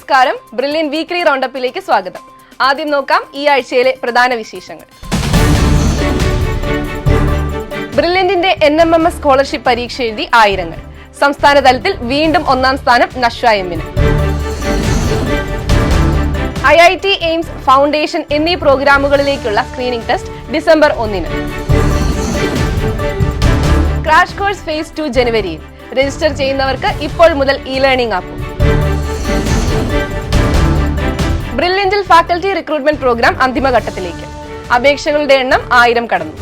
നമസ്കാരം, brilliant weekly റൗണ്ടപ്പിലേക്ക് സ്വാഗതം. ആദ്യം നോക്കാം ഈ ആഴ്ചയിലെ പ്രധാന വിശേഷങ്ങൾ. ബ്രില്യന്റിന്റെ NMMS സ്കോളർഷിപ്പ് പരീക്ഷ എഴുതി ആയിരങ്ങൾ. സംസ്ഥാന തലത്തിൽ വീണ്ടും ഒന്നാം സ്ഥാനം നശ്വ എമ്മിന്. IIT എയിംസ് ഫൗണ്ടേഷൻ എന്നീ പ്രോഗ്രാമുകളിലേക്കുള്ള സ്ക്രീനിംഗ് ടെസ്റ്റ് ഡിസംബർ 1-ന്. ക്രാഷ് കോഴ്സ് ഫേസ് 2 ജനുവരിയിൽ. രജിസ്റ്റർ ചെയ്യുന്നവർക്ക് ഇപ്പോൾ മുതൽ ലേണിംഗ് ആപ്പും. ബ്രില്യന്റിൽ ഫാക്കൽറ്റി റിക്രൂട്ട്മെന്റ് പ്രോഗ്രാം അന്തിമഘട്ടത്തിലേക്ക്. അപേക്ഷകളുടെ എണ്ണം 1000 കടന്നു.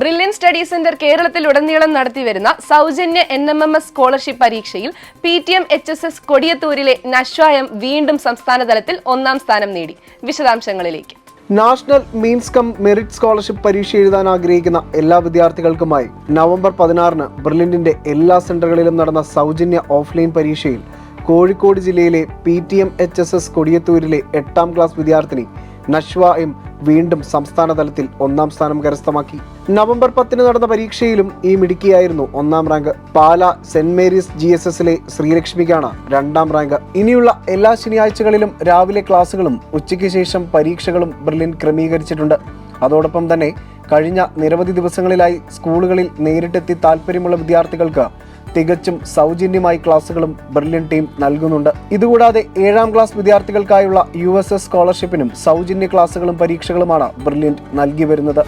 ബ്രില്യന്റ് സ്റ്റഡി സെന്റർ കേരളത്തിലുടനീളം നടത്തിവരുന്ന സൗജന്യ NMMS സ്കോളർഷിപ്പ് പരീക്ഷയിൽ PTM HSS കൊടിയത്തൂരിലെ നശ്വ എം വീണ്ടും സംസ്ഥാന തലത്തിൽ ഒന്നാം സ്ഥാനം നേടി. വിശദാംശങ്ങളിലേക്ക്. National means come merit scholarship പരീക്ഷ എഴുതാൻ ആഗ്രഹിക്കുന്ന എല്ലാ വിദ്യാർത്ഥികൾക്കുമായി നവംബർ 16-ന് ബ്രില്യന്റിന്റെ എല്ലാ സെന്ററുകളിലും നടന്ന സൗജന്യ ഓഫ്ലൈൻ പരീക്ഷയിൽ കോഴിക്കോട് ജില്ലയിലെ PTM HSS കൊടിയത്തൂരിലെ 8ാം ക്ലാസ് വിദ്യാർത്ഥിനി നശ്വ എം വീണ്ടും സംസ്ഥാന തലത്തിൽ ഒന്നാം സ്ഥാനം കരസ്ഥമാക്കി. നവംബർ 10-ന് നടന്ന പരീക്ഷയിലും ഈ മിടുക്കിയായിരുന്നു ഒന്നാം റാങ്ക്. പാല സെന്റ് മേരീസ് GSSലെ ശ്രീലക്ഷ്മിക്കാണ് 2ാം റാങ്ക്. ഇനിയുള്ള എല്ലാ ശനിയാഴ്ചകളിലും രാവിലെ ക്ലാസുകളും ഉച്ചയ്ക്ക് ശേഷം പരീക്ഷകളും ബ്രില്യന്റ് ക്രമീകരിച്ചിട്ടുണ്ട്. അതോടൊപ്പം തന്നെ കഴിഞ്ഞ നിരവധി ദിവസങ്ങളിലായി സ്കൂളുകളിൽ നേരിട്ടെത്തി താല്പര്യമുള്ള വിദ്യാർത്ഥികൾക്ക് തികച്ചും സൗജന്യമായി ക്ലാസുകളും ബ്രില്യന്റ് ടീം നൽകുന്നുണ്ട്. ഇതുകൂടാതെ 7ാം ക്ലാസ് വിദ്യാർത്ഥികൾക്കായുള്ള USS സ്കോളർഷിപ്പിനും സൗജന്യ ക്ലാസുകളും പരീക്ഷകളുമാണ് ബ്രില്യന്റ് നൽകി വരുന്നത്.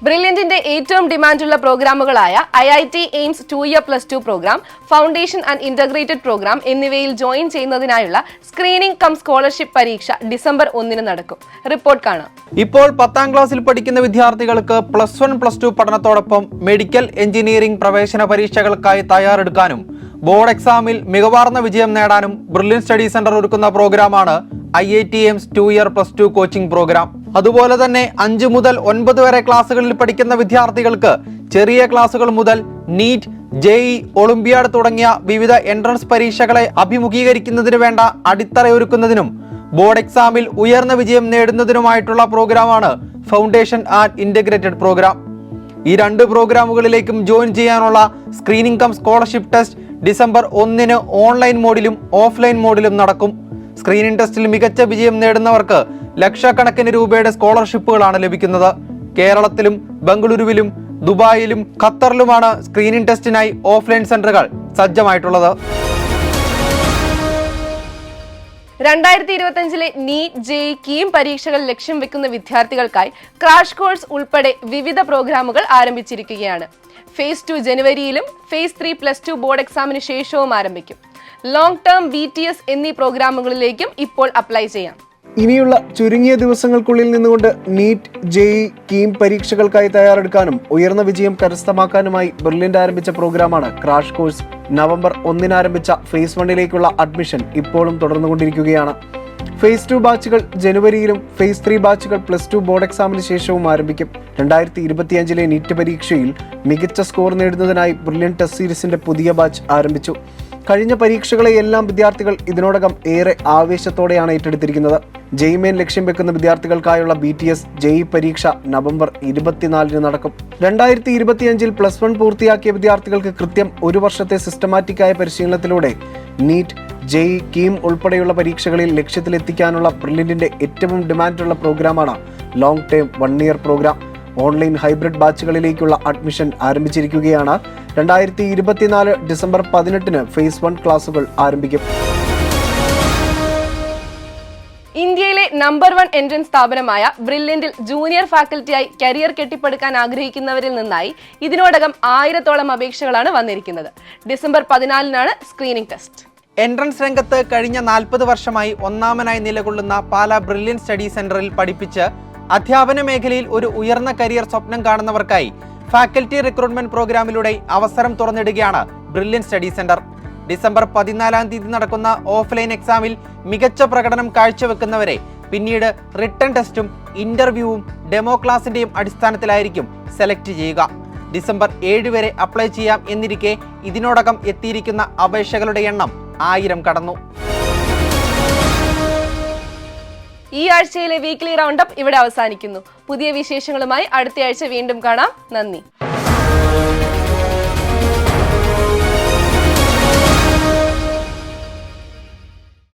ബ്രില്യന്റിന്റെ ഏറ്റവും ഡിമാൻഡുള്ള പ്രോഗ്രാമുകളായ IIT AIIMS 2-year +2 programme, foundation and integrated programme എന്നിവയിൽ ജോയിൻ ചെയ്യുന്നതിനായുള്ള സ്ക്രീനിംഗ് കം സ്കോളർഷിപ്പ് പരീക്ഷ ഡിസംബർ 1-ന് നടക്കും. റിപ്പോർട്ട് കാണാം. ഇപ്പോൾ 10ാം ക്ലാസ്സിൽ പഠിക്കുന്ന വിദ്യാർത്ഥികൾക്ക് +1 +2 പഠനത്തോടൊപ്പം മെഡിക്കൽ എഞ്ചിനീയറിംഗ് പ്രവേശന പരീക്ഷകൾക്കായി തയ്യാറെടുക്കാനും ബോർഡ് എക്സാമിൽ മികവാർന്ന വിജയം നേടാനും ബ്രില്യന്റ് സ്റ്റഡി സെന്റർ ഒരുക്കുന്ന പ്രോഗ്രാമാണ് IIT AIIMS 2-year +2 coaching programme. അതുപോലെ തന്നെ 5 മുതൽ 9 വരെ ക്ലാസ്സുകളിൽ പഠിക്കുന്ന വിദ്യാർത്ഥികൾക്ക് ചെറിയ ക്ലാസുകൾ മുതൽ നീറ്റ്, JEE, ഒളിമ്പിയാഡ് തുടങ്ങിയ വിവിധ എൻട്രൻസ് പരീക്ഷകളെ അഭിമുഖീകരിക്കുന്നതിന് വേണ്ട അടിത്തറയൊരുക്കുന്നതിനും ബോർഡ് എക്സാമിൽ ഉയർന്ന വിജയം നേടുന്നതിനുമായിട്ടുള്ള പ്രോഗ്രാമാണ് ഫൗണ്ടേഷൻ ആൻഡ് ഇന്റഗ്രേറ്റഡ് പ്രോഗ്രാം. ഈ 2 പ്രോഗ്രാമുകളിലേക്കും ജോയിൻ ചെയ്യാനുള്ള screening cum scholarship test December 1-ന് ഓൺലൈൻ മോഡിലും ഓഫ്ലൈൻ മോഡിലും നടക്കും. സ്ക്രീനിംഗ് ടെസ്റ്റിൽ മികച്ച വിജയം നേടുന്നവർക്ക് ലക്ഷക്കണക്കിന് രൂപയുടെ സ്കോളർഷിപ്പുകളാണ് ലഭിക്കുന്നത്. കേരളത്തിലും ബംഗളൂരുവിലും ദുബായിലും ഖത്തറിലുമാണ് സ്ക്രീനിംഗ് ടെസ്റ്റിനായി ഓഫ്ലൈൻ സെന്ററുകൾ സജ്ജമായിട്ടുള്ളത്. 2025-ലെ നീറ്റ്, JEE, കീം പരീക്ഷകൾ ലക്ഷ്യം വെക്കുന്ന വിദ്യാർത്ഥികൾക്കായി ക്രാഷ് കോഴ്സ് ഉൾപ്പെടെ വിവിധ പ്രോഗ്രാമുകൾ ആരംഭിച്ചിരിക്കുകയാണ്. ഫേസ് 2 ജനുവരിയിലും ഫേസ് 3 +2 ബോർഡ് എക്സാമിന് ശേഷവും ആരംഭിക്കും. ലോങ് ടേം BTS എന്നീ പ്രോഗ്രാമുകളിലേക്കും ഇപ്പോൾ അപ്ലൈ ചെയ്യാം. ഇനിയുള്ള ചുരുങ്ങിയ ദിവസങ്ങൾക്കുള്ളിൽ നിന്നുകൊണ്ട് നീറ്റ്, JEE, കീം പരീക്ഷകൾക്കായി തയ്യാറെടുക്കാനും ഉയർന്ന വിജയം കരസ്ഥമാക്കാനുമായി ബ്രില്യന്റ് ആരംഭിച്ച പ്രോഗ്രാമാണ് ക്രാഷ് കോഴ്സ്. നവംബർ 1-ന് ആരംഭിച്ച ഫേസ് 1-ലേക്കുള്ള അഡ്മിഷൻ ഇപ്പോഴും തുടർന്നുകൊണ്ടിരിക്കുകയാണ്. ഫേസ് 2 ബാച്ചുകൾ ജനുവരിയിലും ഫേസ് 3 ബാച്ചുകൾ +2 ബോർഡ് എക്സാമിന് ശേഷവും ആരംഭിക്കും. 2025-ലെ നീറ്റ് പരീക്ഷയിൽ മികച്ച സ്കോർ നേടുന്നതിനായി ബ്രില്യന്റ് ടെസ്റ്റ് സീരീസിന്റെ പുതിയ ബാച്ച് ആരംഭിച്ചു. കഴിഞ്ഞ പരീക്ഷകളെ എല്ലാം വിദ്യാർത്ഥികൾ ഇതിനോടകം ഏറെ ആവേശത്തോടെയാണ് ഏറ്റെടുത്തിരിക്കുന്നത്. JEE മെയിൻ ലക്ഷ്യം വെക്കുന്ന വിദ്യാർത്ഥികൾക്കായുള്ള BTS, JEE പരീക്ഷ നവംബർ 24-ന് നടക്കും. 2025-ൽ +1 പൂർത്തിയാക്കിയ വിദ്യാർത്ഥികൾക്ക് കൃത്യം 1 വർഷത്തെ സിസ്റ്റമാറ്റിക്കായ പരിശീലനത്തിലൂടെ നീറ്റ്, JEE, കീം ഉൾപ്പെടെയുള്ള പരീക്ഷകളിൽ ലക്ഷ്യത്തിലെത്തിക്കാനുള്ള ബ്രില്യന്റിന്റെ ഏറ്റവും ഡിമാൻഡുള്ള പ്രോഗ്രാമാണ് ലോങ് ടേം 1-year പ്രോഗ്രാം. ഓൺലൈൻ ഹൈബ്രിഡ് ബാച്ചുകളിലേക്കുള്ള അഡ്മിഷൻ ആരംഭിച്ചിരിക്കുകയാണ്. 2024 ഡിസംബർ 18-ന് ഫേസ് 1 ക്ലാസുകൾ ആരംഭിക്കും. ഇന്ത്യയിലെ നമ്പർ 1 എൻട്രൻസ് സ്ഥാപനമായ ബ്രില്യന്റിൽ ജൂനിയർ ഫാക്കൽറ്റിയായി കരിയർ കെട്ടിപ്പടുക്കാൻ ആഗ്രഹിക്കുന്നവരിൽ നിന്നായി ഇതിനോടകം 1000-ഓളം അപേക്ഷകളാണ് വന്നിരിക്കുന്നത്. ഡിസംബർ 14-നാണ് സ്ക്രീനിംഗ് ടെസ്റ്റ്. എൻട്രൻസ് രംഗത്ത് കഴിഞ്ഞ 40 വർഷമായി ഒന്നാമനായി നിലകൊള്ളുന്ന പാല ബ്രില്യന്റ് സ്റ്റഡി സെന്ററിൽ പഠിപ്പിച്ച് അധ്യാപന മേഖലയിൽ ഒരു ഉയർന്ന കരിയർ സ്വപ്നം കാണുന്നവർക്കായി ഫാക്കൽറ്റി റിക്രൂട്ട്മെന്റ് പ്രോഗ്രാമിലൂടെ അവസരം തുറന്നിടുകയാണ് ബ്രില്യന്റ് സ്റ്റഡി സെന്റർ. ഡിസംബർ 14-ാം തീയതി നടക്കുന്ന ഓഫ്ലൈൻ എക്സാമിൽ മികച്ച പ്രകടനം കാഴ്ചവെക്കുന്നവരെ പിന്നീട് റിട്ടൺ ടെസ്റ്റും ഇന്റർവ്യൂവും ഡെമോ ക്ലാസിന്റെയും അടിസ്ഥാനത്തിലായിരിക്കും സെലക്ട് ചെയ്യുക. ഡിസംബർ 7 വരെ അപ്ലൈ ചെയ്യാം എന്നിരിക്കെ ഇതിനോടകം എത്തിയിരിക്കുന്ന അപേക്ഷകളുടെ എണ്ണം 1000 കടന്നു. ഈ ആഴ്ചയിലെ വീക്ക്ലി റൗണ്ടപ്പ് ഇവിടെ അവസാനിക്കുന്നു. പുതിയ വിശേഷങ്ങളുമായി അടുത്തയാഴ്ച വീണ്ടും കാണാം. നന്ദി.